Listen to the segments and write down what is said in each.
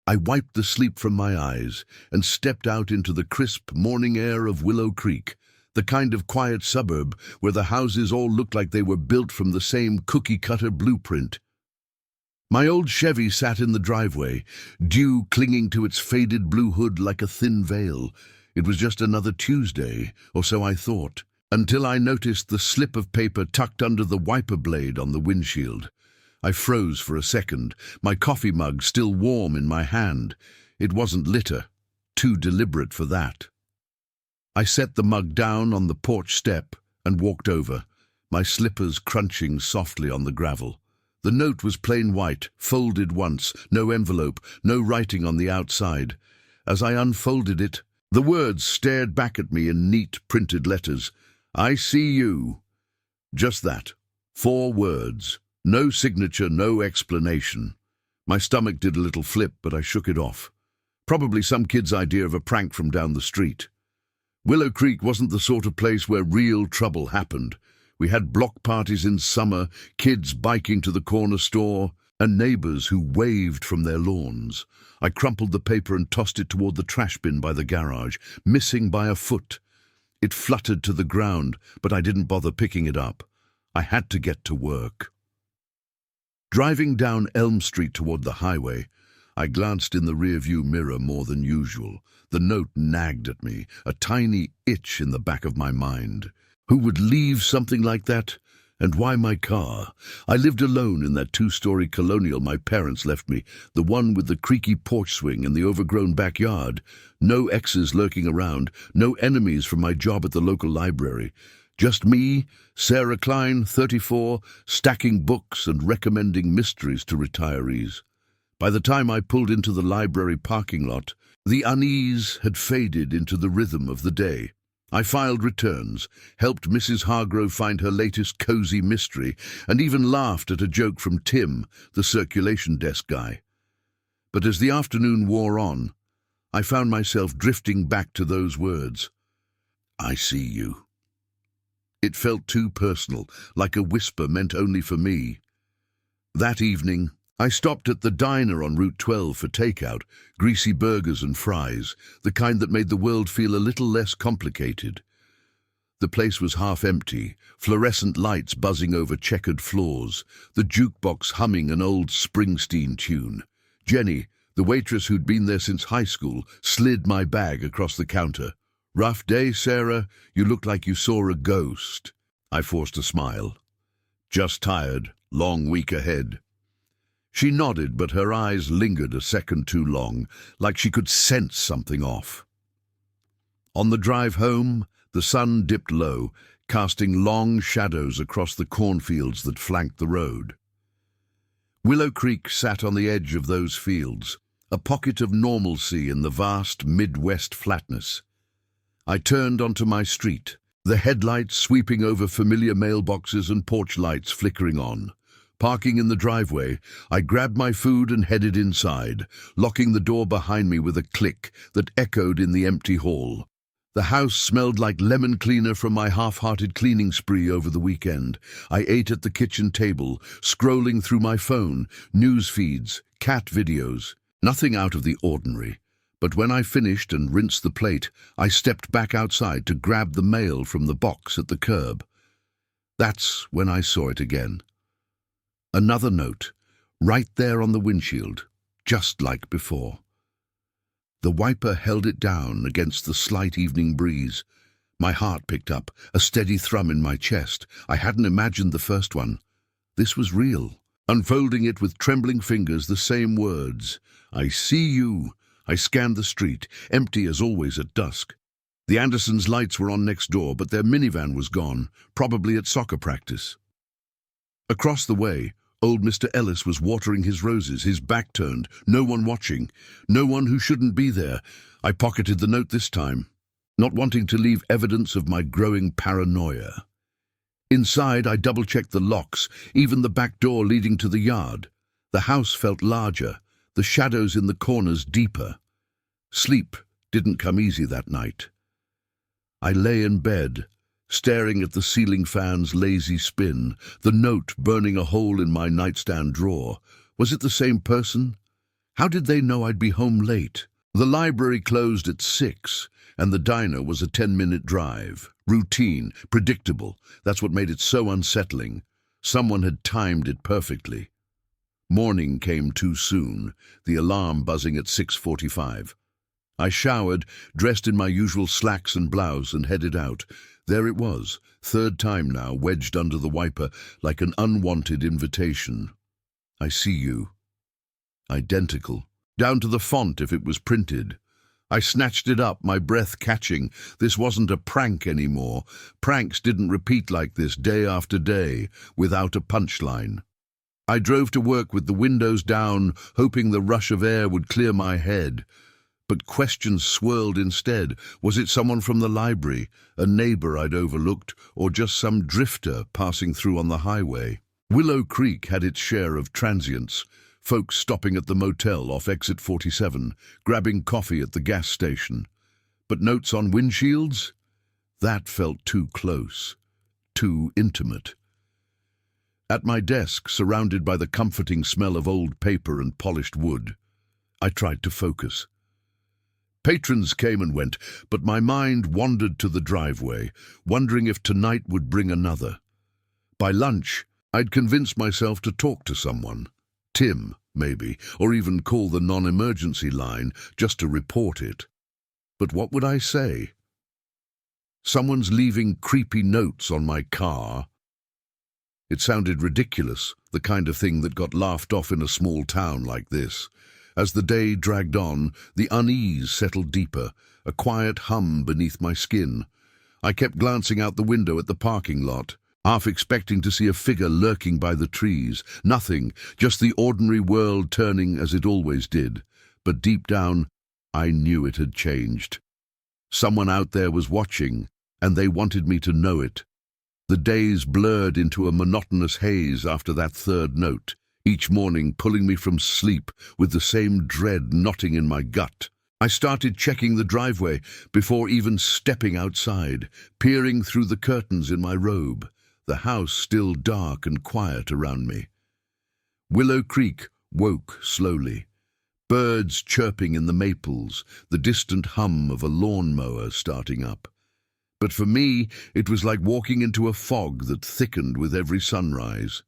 I wiped the sleep from my eyes and stepped out into the crisp morning air of Willow Creek, the kind of quiet suburb where the houses all looked like they were built from the same cookie-cutter blueprint. My old Chevy sat in the driveway, dew clinging to its faded blue hood like a thin veil. It was just another Tuesday, or so I thought, until I noticed the slip of paper tucked under the wiper blade on the windshield. I froze for a second, my coffee mug still warm in my hand. It wasn't litter, too deliberate for that. I set the mug down on the porch step and walked over, my slippers crunching softly on the gravel. The note was plain white, folded once, no envelope, no writing on the outside. As I unfolded it, the words stared back at me in neat printed letters. I see you. Just that. 4 words. No signature, no explanation. My stomach did a little flip, but I shook it off. Probably some kid's idea of a prank from down the street. Willow Creek wasn't the sort of place where real trouble happened. We had block parties in summer, kids biking to the corner store, and neighbors who waved from their lawns. I crumpled the paper and tossed it toward the trash bin by the garage, missing by a foot. It fluttered to the ground, but I didn't bother picking it up. I had to get to work. Driving down Elm Street toward the highway, I glanced in the rearview mirror more than usual. The note nagged at me, a tiny itch in the back of my mind. Who would leave something like that? And why my car? I lived alone in that 2-story colonial my parents left me, the one with the creaky porch swing and the overgrown backyard. No exes lurking around, no enemies from my job at the local library. Just me, Sarah Klein, 34, stacking books and recommending mysteries to retirees. By the time I pulled into the library parking lot, the unease had faded into the rhythm of the day. I filed returns, helped Mrs. Hargrove find her latest cozy mystery, and even laughed at a joke from Tim, the circulation desk guy. But as the afternoon wore on, I found myself drifting back to those words. I see you. It felt too personal, like a whisper meant only for me. That evening, I stopped at the diner on Route 12 for takeout, greasy burgers and fries, the kind that made the world feel a little less complicated. The place was half empty, fluorescent lights buzzing over checkered floors, the jukebox humming an old Springsteen tune. Jenny, the waitress who'd been there since high school, slid my bag across the counter. Rough day, Sarah? You look like you saw a ghost. I forced a smile. Just tired, long week ahead. She nodded, but her eyes lingered a second too long, like she could sense something off. On the drive home, the sun dipped low, casting long shadows across the cornfields that flanked the road. Willow Creek sat on the edge of those fields, a pocket of normalcy in the vast Midwest flatness. I turned onto my street, the headlights sweeping over familiar mailboxes and porch lights flickering on. Parking in the driveway, I grabbed my food and headed inside, locking the door behind me with a click that echoed in the empty hall. The house smelled like lemon cleaner from my half-hearted cleaning spree over the weekend. I ate at the kitchen table, scrolling through my phone, news feeds, cat videos. Nothing out of the ordinary. But when I finished and rinsed the plate, I stepped back outside to grab the mail from the box at the curb. That's when I saw it again. Another note, right there on the windshield, just like before. The wiper held it down against the slight evening breeze. My heart picked up, a steady thrum in my chest. I hadn't imagined the first one. This was real. Unfolding it with trembling fingers, the same words. I see you. I scanned the street, empty as always at dusk. The Andersons' lights were on next door, but their minivan was gone, probably at soccer practice. Across the way, old Mr. Ellis was watering his roses, his back turned, no one watching, no one who shouldn't be there. I pocketed the note this time, not wanting to leave evidence of my growing paranoia. Inside, I double-checked the locks, even the back door leading to the yard. The house felt larger, the shadows in the corners deeper. Sleep didn't come easy that night. I lay in bed, staring at the ceiling fan's lazy spin, the note burning a hole in my nightstand drawer. Was it the same person? How did they know I'd be home late? The library closed at 6, and the diner was a 10-minute drive. Routine, predictable. That's what made it so unsettling. Someone had timed it perfectly. Morning came too soon, the alarm buzzing at 6:45. I showered, dressed in my usual slacks and blouse, and headed out. There it was, third time now, wedged under the wiper like an unwanted invitation. I see you. Identical. Down to the font if it was printed. I snatched it up, my breath catching. This wasn't a prank anymore. Pranks didn't repeat like this day after day, without a punchline. I drove to work with the windows down, hoping the rush of air would clear my head. But questions swirled instead. Was it someone from the library, a neighbor I'd overlooked, or just some drifter passing through on the highway? Willow Creek had its share of transients. Folks stopping at the motel off exit 47, grabbing coffee at the gas station. But notes on windshields? That felt too close, too intimate. At my desk, surrounded by the comforting smell of old paper and polished wood, I tried to focus. Patrons came and went, but my mind wandered to the driveway, wondering if tonight would bring another. By lunch, I'd convinced myself to talk to someone. Tim, maybe, or even call the non-emergency line just to report it. But what would I say? Someone's leaving creepy notes on my car. It sounded ridiculous, the kind of thing that got laughed off in a small town like this. As the day dragged on, the unease settled deeper, a quiet hum beneath my skin. I kept glancing out the window at the parking lot, half expecting to see a figure lurking by the trees. Nothing, just the ordinary world turning as it always did. But deep down, I knew it had changed. Someone out there was watching, and they wanted me to know it. The days blurred into a monotonous haze after that third note, each morning pulling me from sleep with the same dread knotting in my gut. I started checking the driveway before even stepping outside, peering through the curtains in my robe, the house still dark and quiet around me. Willow Creek woke slowly. Birds chirping in the maples, the distant hum of a lawnmower starting up. But for me, it was like walking into a fog that thickened with every sunrise.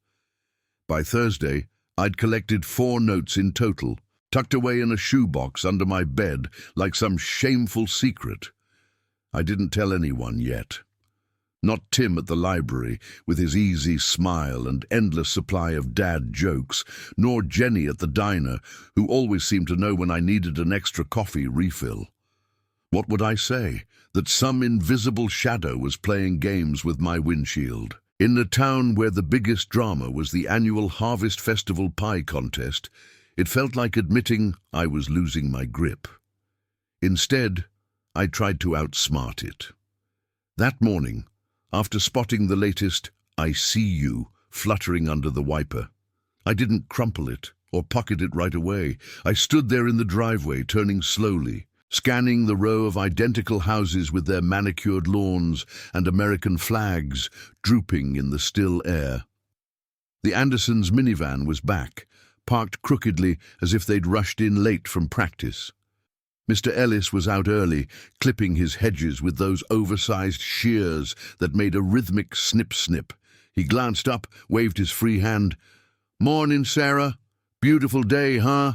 By Thursday, I'd collected 4 notes in total, tucked away in a shoebox under my bed like some shameful secret. I didn't tell anyone yet. Not Tim at the library, with his easy smile and endless supply of dad jokes, nor Jenny at the diner, who always seemed to know when I needed an extra coffee refill. What would I say? That some invisible shadow was playing games with my windshield. In the town where the biggest drama was the annual Harvest Festival pie contest, it felt like admitting I was losing my grip. Instead, I tried to outsmart it. That morning, after spotting the latest "I see you" fluttering under the wiper, I didn't crumple it or pocket it right away. I stood there in the driveway, turning slowly, scanning the row of identical houses with their manicured lawns and American flags drooping in the still air. The Andersons' minivan was back, parked crookedly as if they'd rushed in late from practice. Mr. Ellis was out early, clipping his hedges with those oversized shears that made a rhythmic snip-snip. He glanced up, waved his free hand. "Morning, Sarah. Beautiful day, huh?"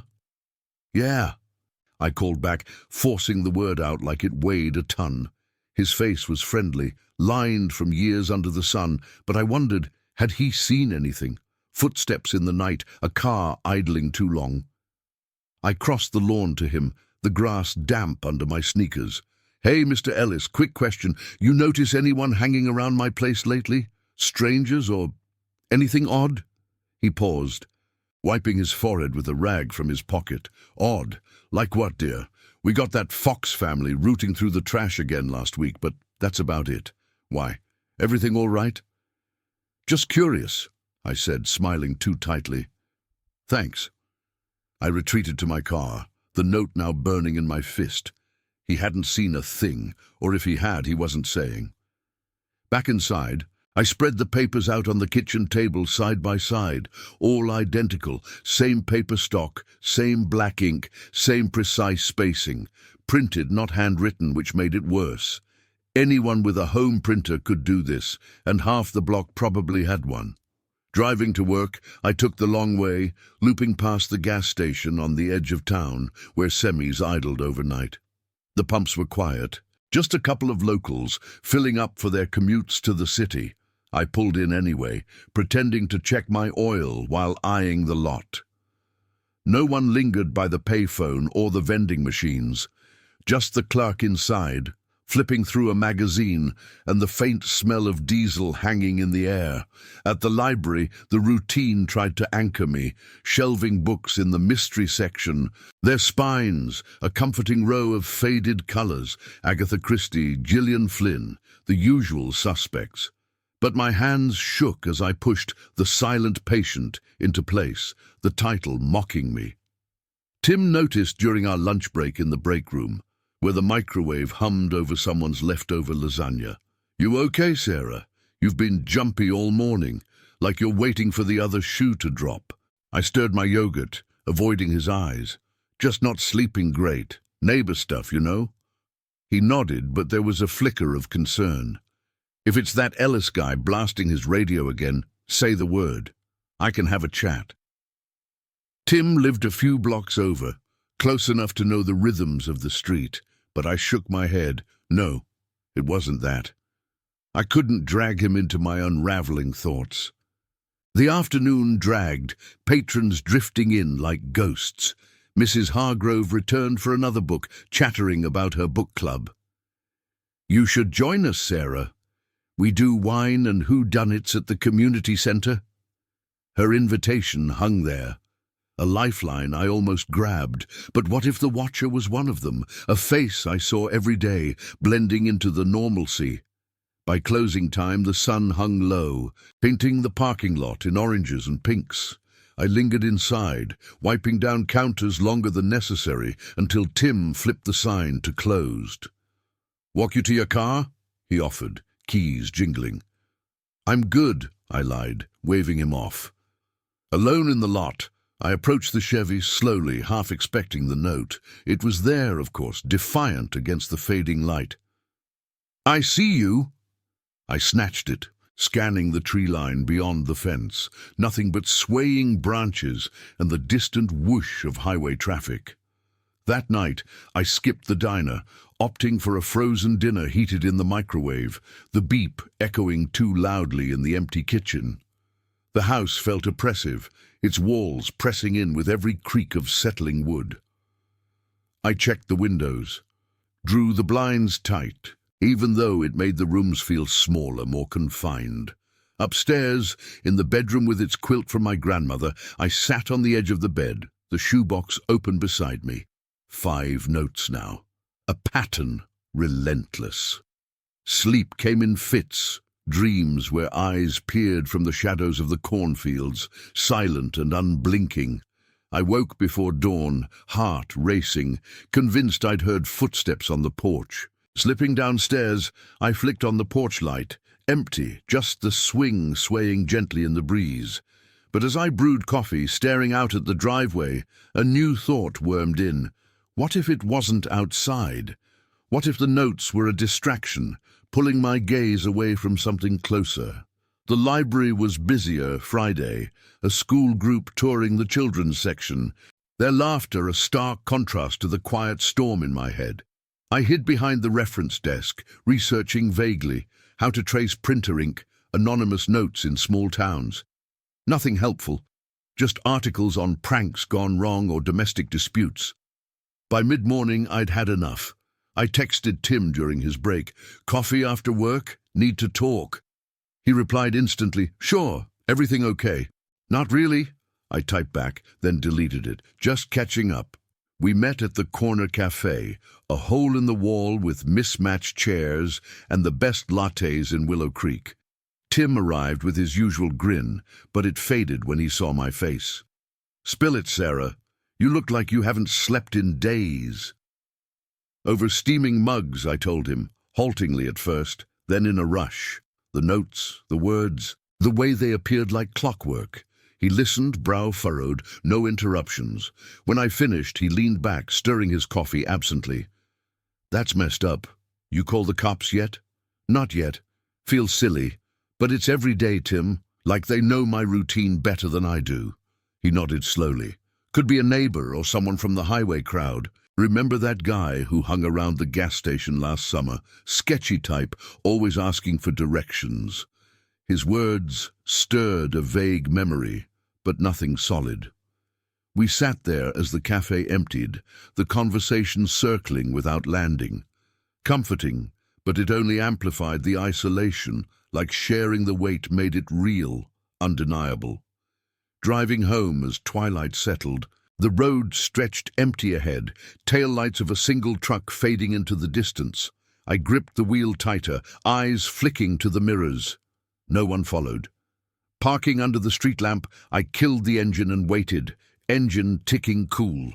"Yeah," I called back, forcing the word out like it weighed a ton. His face was friendly, lined from years under the sun, but I wondered, had he seen anything? Footsteps in the night, a car idling too long. I crossed the lawn to him, the grass damp under my sneakers. "Hey, Mr. Ellis, quick question. You notice anyone hanging around my place lately? Strangers or anything odd?" He paused, wiping his forehead with a rag from his pocket. "Odd? Like what, dear? We got that Fox family rooting through the trash again last week, but that's about it. Why? Everything all right?" "Just curious," I said, smiling too tightly. "Thanks." I retreated to my car, the note now burning in my fist. He hadn't seen a thing, or if he had, he wasn't saying. Back inside, I spread the papers out on the kitchen table side by side, all identical, same paper stock, same black ink, same precise spacing, printed, not handwritten, which made it worse. Anyone with a home printer could do this, and half the block probably had one. Driving to work, I took the long way, looping past the gas station on the edge of town, where semis idled overnight. The pumps were quiet, just a couple of locals filling up for their commutes to the city. I pulled in anyway, pretending to check my oil while eyeing the lot. No one lingered by the payphone or the vending machines, just the clerk inside, flipping through a magazine and the faint smell of diesel hanging in the air. At the library, the routine tried to anchor me, shelving books in the mystery section, their spines, a comforting row of faded colors, Agatha Christie, Gillian Flynn, the usual suspects. But my hands shook as I pushed The Silent Patient into place, the title mocking me. Tim noticed during our lunch break in the break room, where the microwave hummed over someone's leftover lasagna. "You okay, Sarah? You've been jumpy all morning, like you're waiting for the other shoe to drop." I stirred my yogurt, avoiding his eyes. "Just not sleeping great. Neighbor stuff, you know." He nodded, but there was a flicker of concern. "If it's that Ellis guy blasting his radio again, say the word. I can have a chat." Tim lived a few blocks over, close enough to know the rhythms of the street, but I shook my head. No, it wasn't that. I couldn't drag him into my unraveling thoughts. The afternoon dragged, patrons drifting in like ghosts. Mrs. Hargrove returned for another book, chattering about her book club. "You should join us, Sarah. We do wine and whodunits at the community centre." Her invitation hung there. A lifeline I almost grabbed, but what if the watcher was one of them, a face I saw every day, blending into the normalcy? By closing time, the sun hung low, painting the parking lot in oranges and pinks. I lingered inside, wiping down counters longer than necessary, until Tim flipped the sign to closed. "Walk you to your car?" he offered, keys jingling. "I'm good," I lied, waving him off. Alone in the lot, I approached the Chevy slowly, half expecting the note. It was there, of course, defiant against the fading light. "I see you." I snatched it, scanning the tree line beyond the fence, nothing but swaying branches and the distant whoosh of highway traffic. That night, I skipped the diner, opting for a frozen dinner heated in the microwave, the beep echoing too loudly in the empty kitchen. The house felt oppressive, its walls pressing in with every creak of settling wood. I checked the windows, drew the blinds tight, even though it made the rooms feel smaller, more confined. Upstairs, in the bedroom with its quilt from my grandmother, I sat on the edge of the bed, the shoebox open beside me. 5 notes now. A pattern, relentless. Sleep came in fits, dreams where eyes peered from the shadows of the cornfields, silent and unblinking. I woke before dawn, heart racing, convinced I'd heard footsteps on the porch. Slipping downstairs, I flicked on the porch light, empty, just the swing swaying gently in the breeze. But as I brewed coffee, staring out at the driveway, a new thought wormed in. What if it wasn't outside? What if the notes were a distraction, pulling my gaze away from something closer? The library was busier Friday, a school group touring the children's section, their laughter a stark contrast to the quiet storm in my head. I hid behind the reference desk, researching vaguely how to trace printer ink, anonymous notes in small towns. Nothing helpful, just articles on pranks gone wrong or domestic disputes. By mid-morning, I'd had enough. I texted Tim during his break. "Coffee after work? Need to talk." He replied instantly, "Sure, everything okay?" "Not really," I typed back, then deleted it. "Just catching up." We met at the corner cafe, a hole in the wall with mismatched chairs and the best lattes in Willow Creek. Tim arrived with his usual grin, but it faded when he saw my face. "Spill it, Sarah. You look like you haven't slept in days." "Over steaming mugs," I told him, haltingly at first, then in a rush. The notes, the words, the way they appeared like clockwork. He listened, brow furrowed, no interruptions. When I finished, he leaned back, stirring his coffee absently. "That's messed up. You call the cops yet?" "Not yet. Feels silly. But it's every day, Tim. Like they know my routine better than I do." He nodded slowly. "Could be a neighbor or someone from the highway crowd. Remember that guy who hung around the gas station last summer? Sketchy type, always asking for directions." His words stirred a vague memory, but nothing solid. We sat there as the cafe emptied, the conversation circling without landing. Comforting, but it only amplified the isolation, like sharing the weight made it real, undeniable. Driving home as twilight settled, the road stretched empty ahead, taillights of a single truck fading into the distance. I gripped the wheel tighter, eyes flicking to the mirrors. No one followed. Parking under the street lamp, I killed the engine and waited, engine ticking cool.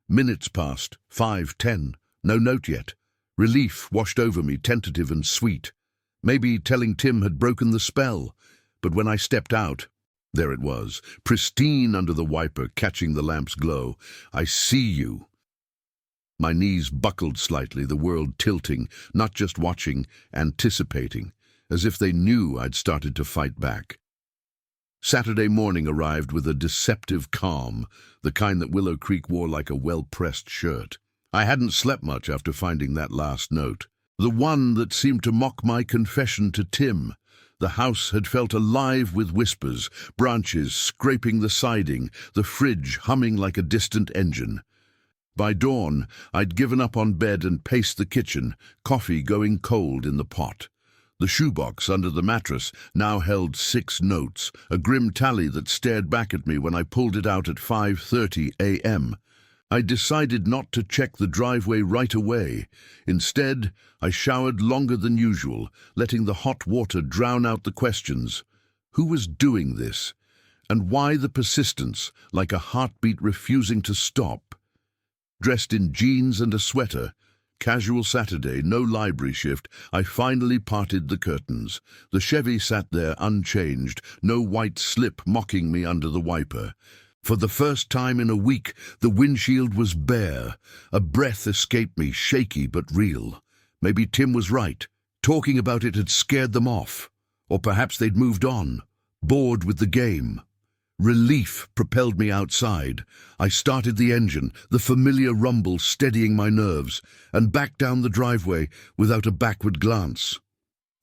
Minutes passed, 5, 10, no note yet. Relief washed over me, tentative and sweet. Maybe telling Tim had broken the spell. But when I stepped out, there it was, pristine under the wiper, catching the lamp's glow. "I see you." My knees buckled slightly, the world tilting, not just watching, anticipating, as if they knew I'd started to fight back. Saturday morning arrived with a deceptive calm, the kind that Willow Creek wore like a well-pressed shirt. I hadn't slept much after finding that last note, the one that seemed to mock my confession to Tim. The house had felt alive with whispers, branches scraping the siding, the fridge humming like a distant engine. By dawn, I'd given up on bed and paced the kitchen, coffee going cold in the pot. The shoebox under the mattress now held 6 notes, a grim tally that stared back at me when I pulled it out at 5:30 a.m. I decided not to check the driveway right away. Instead, I showered longer than usual, letting the hot water drown out the questions. Who was doing this? And why the persistence, like a heartbeat refusing to stop? Dressed in jeans and a sweater, casual Saturday, no library shift, I finally parted the curtains. The Chevy sat there unchanged, no white slip mocking me under the wiper. For the first time in a week, the windshield was bare. A breath escaped me, shaky but real. Maybe Tim was right. Talking about it had scared them off. Or perhaps they'd moved on, bored with the game. Relief propelled me outside. I started the engine, the familiar rumble steadying my nerves, and backed down the driveway without a backward glance.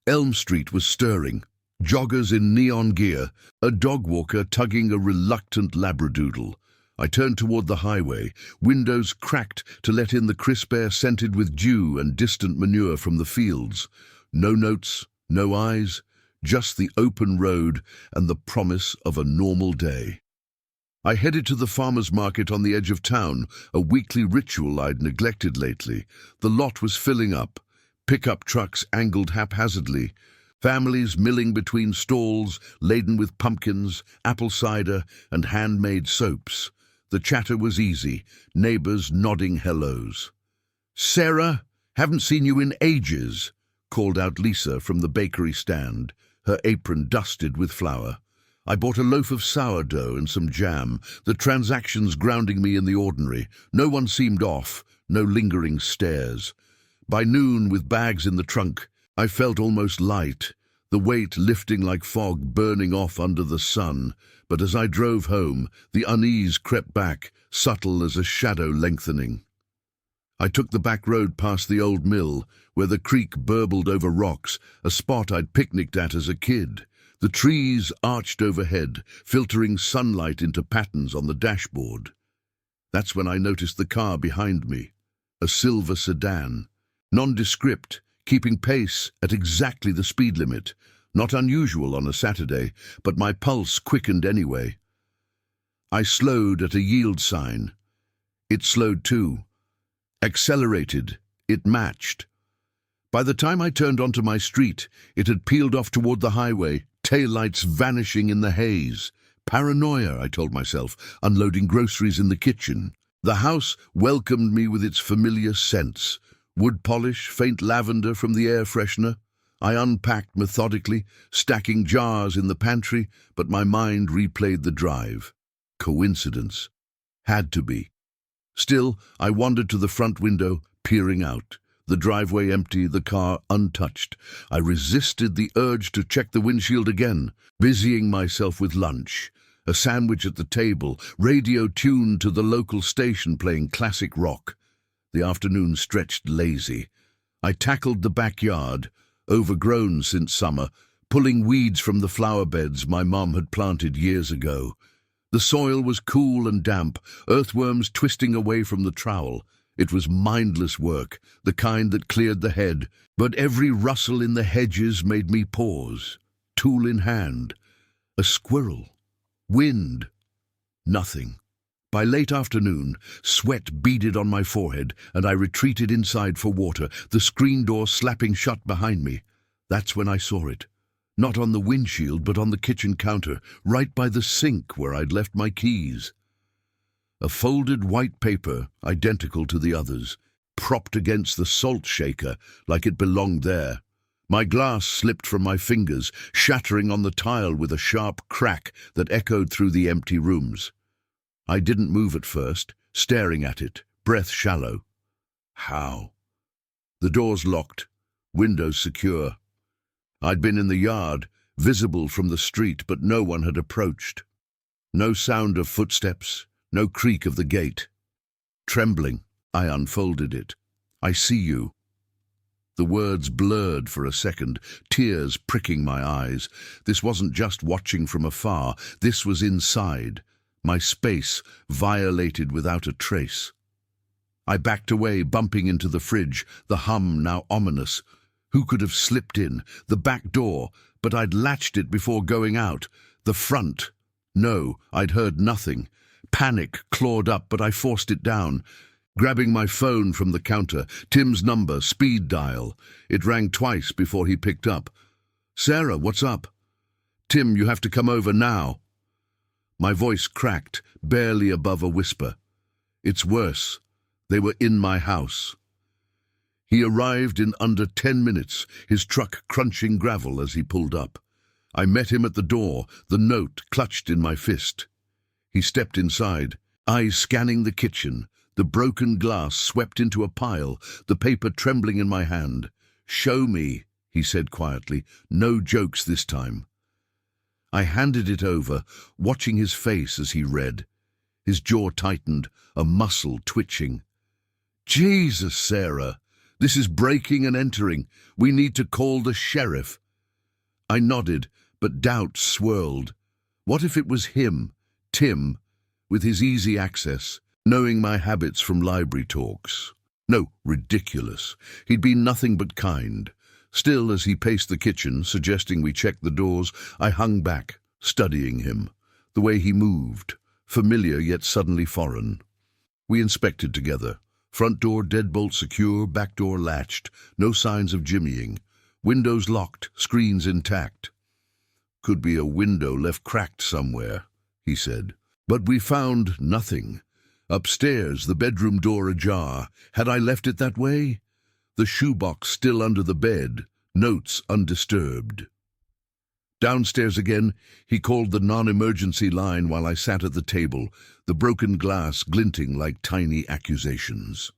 Elm Street was stirring. Joggers in neon gear, a dog walker tugging a reluctant labradoodle. I turned toward the highway, windows cracked to let in the crisp air scented with dew and distant manure from the fields. No notes, no eyes, just the open road and the promise of a normal day. I headed to the farmer's market on the edge of town, a weekly ritual I'd neglected lately. The lot was filling up. Pickup trucks angled haphazardly. Families milling between stalls, laden with pumpkins, apple cider, and handmade soaps. The chatter was easy, neighbors nodding hellos. "Sarah, haven't seen you in ages," called out Lisa from the bakery stand, her apron dusted with flour. I bought a loaf of sourdough and some jam, the transactions grounding me in the ordinary. No one seemed off, no lingering stares. By noon, with bags in the trunk, I felt almost light, the weight lifting like fog burning off under the sun. But as I drove home, the unease crept back, subtle as a shadow lengthening. I took the back road past the old mill, where the creek burbled over rocks, a spot I'd picnicked at as a kid. The trees arched overhead, filtering sunlight into patterns on the dashboard. That's when I noticed the car behind me, a silver sedan, nondescript, keeping pace at exactly the speed limit. Not unusual on a Saturday, but my pulse quickened anyway. I slowed at a yield sign. It slowed too. Accelerated. It matched. By the time I turned onto my street, it had peeled off toward the highway, taillights vanishing in the haze. Paranoia, I told myself, unloading groceries in the kitchen. The house welcomed me with its familiar scents. Wood polish, faint lavender from the air freshener. I unpacked methodically, stacking jars in the pantry, but my mind replayed the drive. Coincidence. Had to be. Still, I wandered to the front window, peering out. The driveway empty, the car untouched. I resisted the urge to check the windshield again, busying myself with lunch. A sandwich at the table, radio tuned to the local station playing classic rock. The afternoon stretched lazy. I tackled the backyard, overgrown since summer, pulling weeds from the flower beds my mom had planted years ago. The soil was cool and damp, earthworms twisting away from the trowel. It was mindless work, the kind that cleared the head, but every rustle in the hedges made me pause, tool in hand. A squirrel. Wind. Nothing. By late afternoon, sweat beaded on my forehead, and I retreated inside for water, the screen door slapping shut behind me. That's when I saw it. Not on the windshield, but on the kitchen counter, right by the sink where I'd left my keys. A folded white paper, identical to the others, propped against the salt shaker like it belonged there. My glass slipped from my fingers, shattering on the tile with a sharp crack that echoed through the empty rooms. I didn't move at first, staring at it, breath shallow. How? The doors locked, windows secure. I'd been in the yard, visible from the street, but no one had approached. No sound of footsteps, no creak of the gate. Trembling, I unfolded it. I see you. The words blurred for a second, tears pricking my eyes. This wasn't just watching from afar, this was inside. My space violated without a trace. I backed away, bumping into the fridge, the hum now ominous. Who could have slipped in? The back door, but I'd latched it before going out. The front. No, I'd heard nothing. Panic clawed up, but I forced it down. Grabbing my phone from the counter, Tim's number, speed dial. It rang twice before he picked up. "Sarah, what's up?" "Tim, you have to come over now." My voice cracked, barely above a whisper. "It's worse. They were in my house." He arrived in under 10 minutes, his truck crunching gravel as he pulled up. I met him at the door, the note clutched in my fist. He stepped inside, eyes scanning the kitchen, the broken glass swept into a pile, the paper trembling in my hand. "Show me," he said quietly. "No jokes this time." I handed it over, watching his face as he read. His jaw tightened, a muscle twitching. "Jesus, Sarah! This is breaking and entering. We need to call the sheriff." I nodded, but doubt swirled. What if it was him, Tim, with his easy access, knowing my habits from library talks? No, ridiculous. He'd been nothing but kind. Still, as he paced the kitchen, suggesting we check the doors, I hung back, studying him. The way he moved, familiar yet suddenly foreign. We inspected together. Front door deadbolt secure, back door latched, no signs of jimmying. Windows locked, screens intact. "Could be a window left cracked somewhere," he said. But we found nothing. Upstairs, the bedroom door ajar. Had I left it that way? The shoebox still under the bed, notes undisturbed. Downstairs again, he called the non-emergency line while I sat at the table, the broken glass glinting like tiny accusations.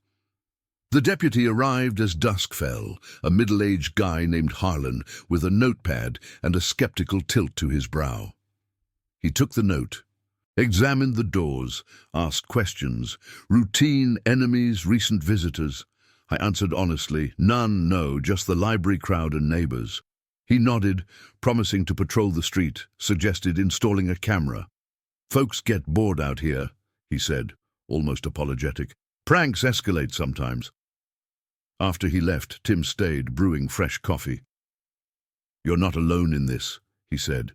The deputy arrived as dusk fell, a middle-aged guy named Harlan, with a notepad and a skeptical tilt to his brow. He took the note, examined the doors, asked questions. Routine, enemies, recent visitors. I answered honestly, none, no, just the library crowd and neighbors. He nodded, promising to patrol the street, suggested installing a camera. "Folks get bored out here," he said, almost apologetic. "Pranks escalate sometimes." After he left, Tim stayed, brewing fresh coffee. "You're not alone in this," he said,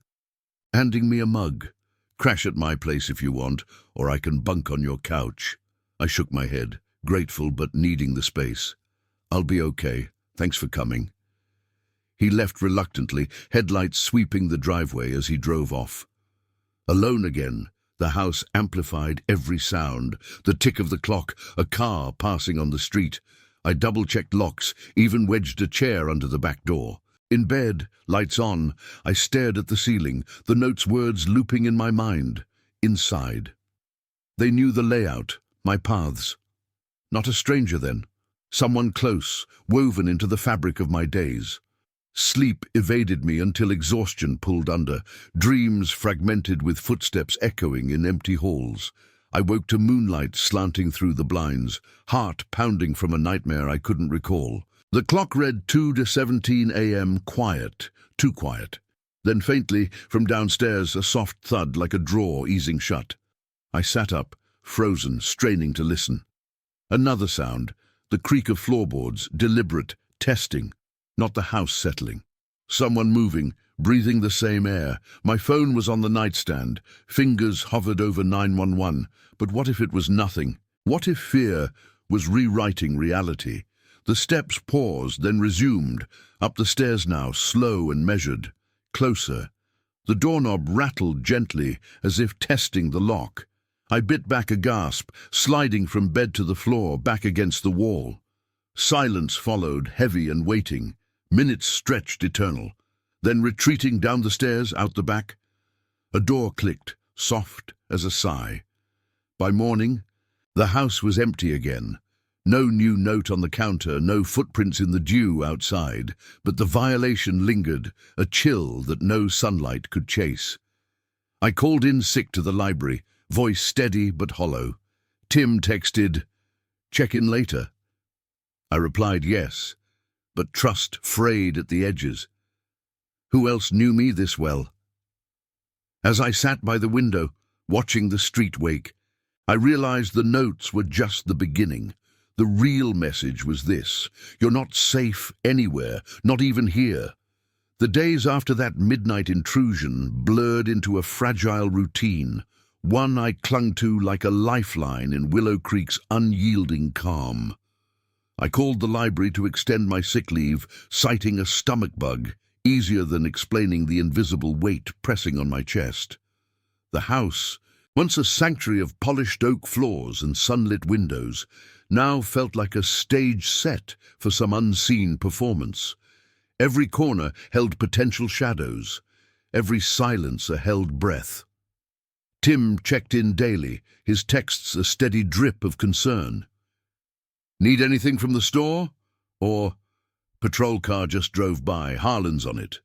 handing me a mug. "Crash at my place if you want, or I can bunk on your couch." I shook my head, grateful but needing the space. "I'll be okay. Thanks for coming." He left reluctantly, headlights sweeping the driveway as he drove off. Alone again, the house amplified every sound, the tick of the clock, a car passing on the street. I double-checked locks, even wedged a chair under the back door. In bed, lights on, I stared at the ceiling, the note's words looping in my mind. Inside. They knew the layout, my paths. Not a stranger then. Someone close, woven into the fabric of my days. Sleep evaded me until exhaustion pulled under, dreams fragmented with footsteps echoing in empty halls. I woke to moonlight slanting through the blinds, heart pounding from a nightmare I couldn't recall. The clock read 2 to 17 a.m. quiet, too quiet. Then faintly, from downstairs, a soft thud like a drawer easing shut. I sat up, frozen, straining to listen. Another sound, the creak of floorboards, deliberate, testing, not the house settling. Someone moving, breathing the same air. My phone was on the nightstand, fingers hovered over 911. But what if it was nothing? What if fear was rewriting reality? The steps paused, then resumed, up the stairs now, slow and measured. Closer. The doorknob rattled gently, as if testing the lock. I bit back a gasp, sliding from bed to the floor, back against the wall. Silence followed, heavy and waiting. Minutes stretched eternal. Then retreating down the stairs, out the back. A door clicked, soft as a sigh. By morning, the house was empty again. No new note on the counter, no footprints in the dew outside, but the violation lingered, a chill that no sunlight could chase. I called in sick to the library, voice steady but hollow. Tim texted, "Check in later." I replied yes, but trust frayed at the edges. Who else knew me this well? As I sat by the window, watching the street wake, I realized the notes were just the beginning. The real message was this: you're not safe anywhere, not even here. The days after that midnight intrusion blurred into a fragile routine, one I clung to like a lifeline in Willow Creek's unyielding calm. I called the library to extend my sick leave, citing a stomach bug, easier than explaining the invisible weight pressing on my chest. The house, once a sanctuary of polished oak floors and sunlit windows, now felt like a stage set for some unseen performance. Every corner held potential shadows, every silence a held breath. Tim checked in daily, his texts a steady drip of concern. "Need anything from the store?" Or, "Patrol car just drove by, Harlan's on it."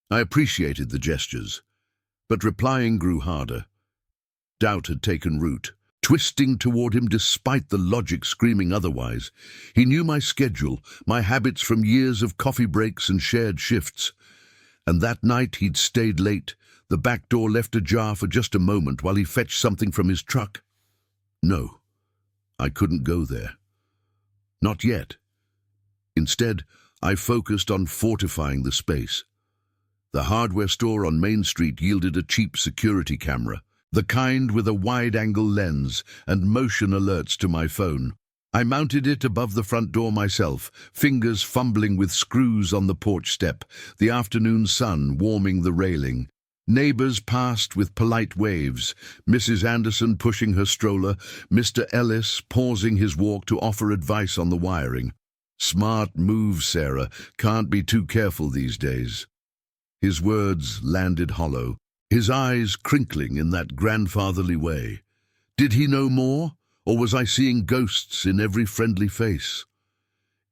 I appreciated the gestures, but replying grew harder. Doubt had taken root, twisting toward him despite the logic screaming otherwise. He knew my schedule, my habits from years of coffee breaks and shared shifts. And that night he'd stayed late, the back door left ajar for just a moment while he fetched something from his truck. No, I couldn't go there. Not yet. Instead, I focused on fortifying the space. The hardware store on Main Street yielded a cheap security camera, the kind with a wide-angle lens and motion alerts to my phone. I mounted it above the front door myself, fingers fumbling with screws on the porch step, the afternoon sun warming the railing. Neighbors passed with polite waves, Mrs. Anderson pushing her stroller, Mr. Ellis pausing his walk to offer advice on the wiring. "Smart move, Sarah. Can't be too careful these days." His words landed hollow, his eyes crinkling in that grandfatherly way. Did he know more, or was I seeing ghosts in every friendly face?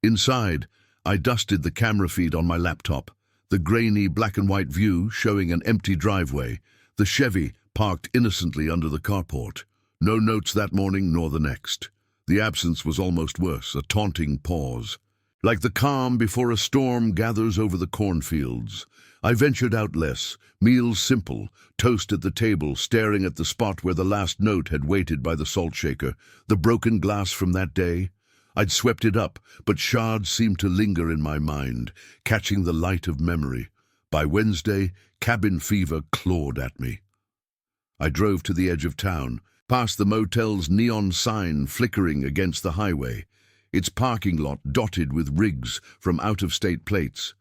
Inside, I dusted the camera feed on my laptop, the grainy black-and-white view showing an empty driveway, the Chevy parked innocently under the carport. No notes that morning nor the next. The absence was almost worse, a taunting pause. Like the calm before a storm gathers over the cornfields. I ventured out less, meals simple, toast at the table, staring at the spot where the last note had waited by the salt shaker, the broken glass from that day. I'd swept it up, but shards seemed to linger in my mind, catching the light of memory. By Wednesday, cabin fever clawed at me. I drove to the edge of town, past the motel's neon sign flickering against the highway, its parking lot dotted with rigs from out-of-state plates.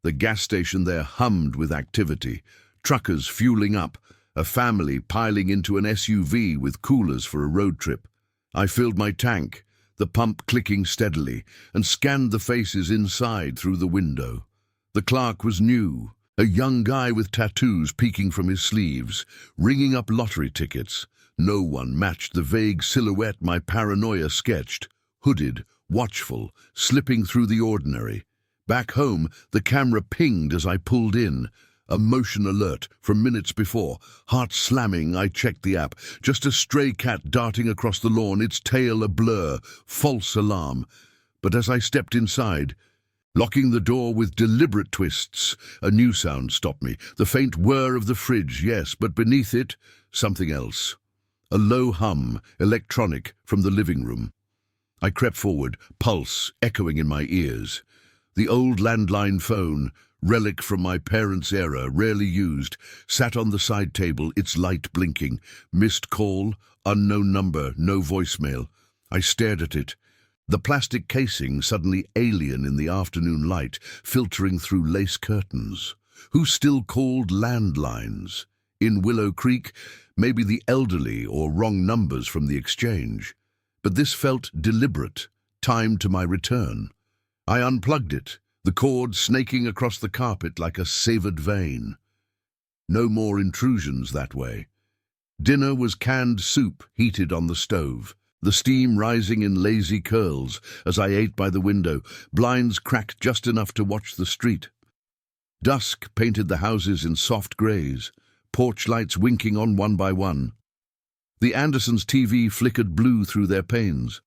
The gas station there hummed with activity, truckers fueling up, a family piling into an SUV with coolers for a road trip. I filled my tank, the pump clicking steadily, and scanned the faces inside through the window. The clerk was new, a young guy with tattoos peeking from his sleeves, ringing up lottery tickets. No one matched the vague silhouette my paranoia sketched, hooded, watchful, slipping through the ordinary. Back home, the camera pinged as I pulled in. A motion alert from minutes before. Heart slamming, I checked the app. Just a stray cat darting across the lawn, its tail a blur. False alarm. But as I stepped inside, locking the door with deliberate twists, a new sound stopped me. The faint whir of the fridge, yes, but beneath it, something else. A low hum, electronic, from the living room. I crept forward, pulse echoing in my ears. The old landline phone, relic from my parents' era, rarely used, sat on the side table, its light blinking. Missed call, unknown number, no voicemail. I stared at it. The plastic casing suddenly alien in the afternoon light, filtering through lace curtains. Who still called landlines? In Willow Creek, maybe the elderly or wrong numbers from the exchange. But this felt deliberate, timed to my return. I unplugged it, the cord snaking across the carpet like a severed vein. No more intrusions that way. Dinner was canned soup heated on the stove, the steam rising in lazy curls as I ate by the window, blinds cracked just enough to watch the street. Dusk painted the houses in soft greys, porch lights winking on one by one. The Andersons' TV flickered blue through their panes.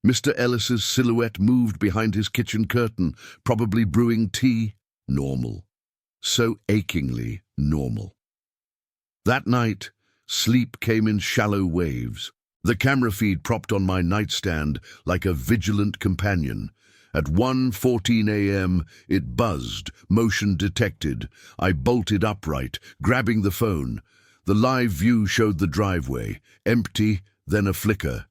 Mr. Ellis's silhouette moved behind his kitchen curtain, probably brewing tea. Normal. So achingly normal. That night, sleep came in shallow waves. The camera feed propped on my nightstand like a vigilant companion. At 1:14 a.m., it buzzed, motion detected. I bolted upright, grabbing the phone. The live view showed the driveway, empty, then a flicker.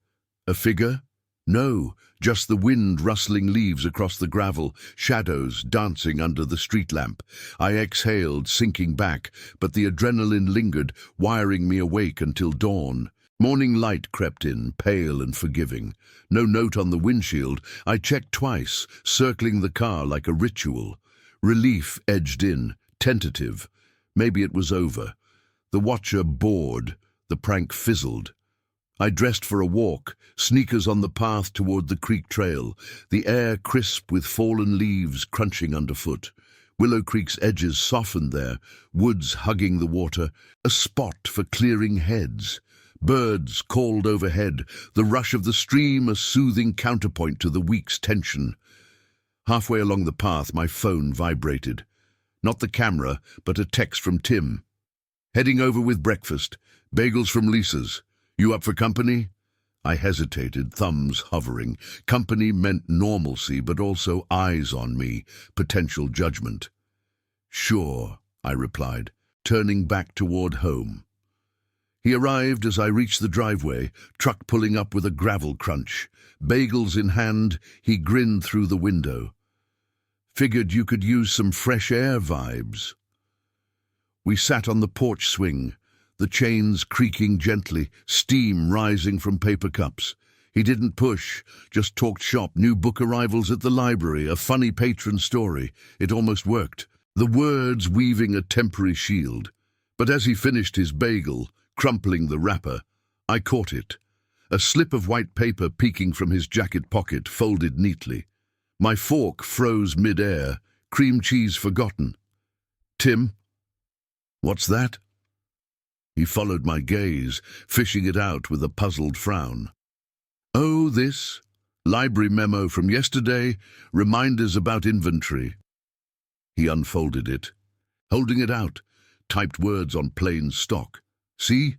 A figure? No, just the wind rustling leaves across the gravel, shadows dancing under the street lamp. I exhaled, sinking back, but the adrenaline lingered, wiring me awake until dawn. Morning light crept in, pale and forgiving. No note on the windshield. I checked twice, circling the car like a ritual. Relief edged in, tentative. Maybe it was over. The watcher bored. The prank fizzled. I dressed for a walk, sneakers on the path toward the creek trail, the air crisp with fallen leaves crunching underfoot. Willow Creek's edges softened there, woods hugging the water, a spot for clearing heads. Birds called overhead, the rush of the stream a soothing counterpoint to the week's tension. Halfway along the path, my phone vibrated. Not the camera, but a text from Tim. Heading over with breakfast. Bagels from Lisa's. You up for company? I hesitated, thumbs hovering. Company meant normalcy, but also eyes on me, potential judgment. Sure, I replied, turning back toward home. He arrived as I reached the driveway, truck pulling up with a gravel crunch. Bagels in hand, he grinned through the window. Figured you could use some fresh air vibes. We sat on the porch swing, the chains creaking gently, steam rising from paper cups. He didn't push, just talked shop, new book arrivals at the library, a funny patron story. It almost worked, the words weaving a temporary shield. But as he finished his bagel, crumpling the wrapper, I caught it. A slip of white paper peeking from his jacket pocket, folded neatly. My fork froze mid-air, cream cheese forgotten. Tim? What's that? He followed my gaze, fishing it out with a puzzled frown. Oh, this? Library memo from yesterday, reminders about inventory. He unfolded it, holding it out, typed words on plain stock. See?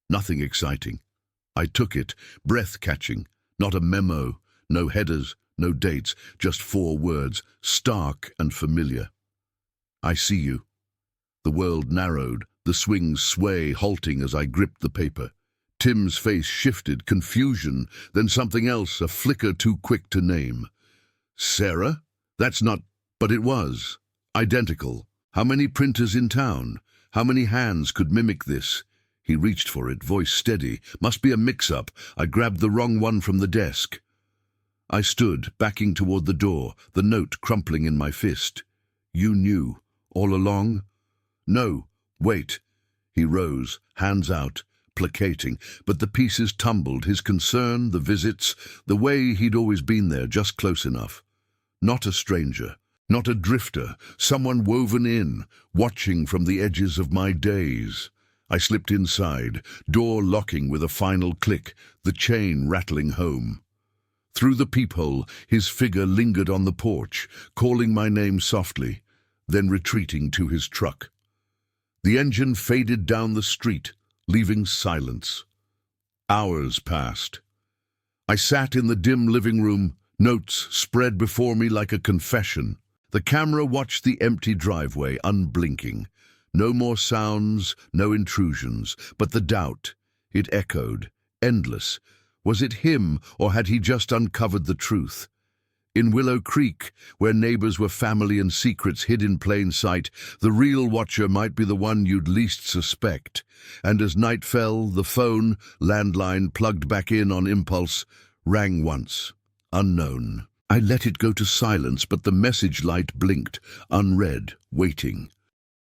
Nothing exciting. I took it, breath-catching, not a memo, no headers, no dates, just 4 words, stark and familiar. I see you. The world narrowed, the swings sway, halting as I gripped the paper. Tim's face shifted, confusion, then something else, a flicker too quick to name. Sarah? That's not... But it was. Identical. How many printers in town? How many hands could mimic this? He reached for it, voice steady. Must be a mix-up. I grabbed the wrong one from the desk. I stood, backing toward the door, the note crumpling in my fist. You knew, all along? No, wait. He rose, hands out, placating, but the pieces tumbled, his concern, the visits, the way he'd always been there, just close enough. Not a stranger, not a drifter, someone woven in, watching from the edges of my days. I slipped inside, door locking with a final click, the chain rattling home. Through the peephole, his figure lingered on the porch, calling my name softly, then retreating to his truck. The engine faded down the street, leaving silence. Hours passed. I sat in the dim living room, notes spread before me like a confession. The camera watched the empty driveway, unblinking. No more sounds, no intrusions, but the doubt. It echoed, endless. Was it him, or had he just uncovered the truth? In Willow Creek, where neighbors were family and secrets hid in plain sight, the real watcher might be the one you'd least suspect. And as night fell, the phone, landline plugged back in on impulse, rang once. Unknown. I let it go to silence, but the message light blinked, unread, waiting.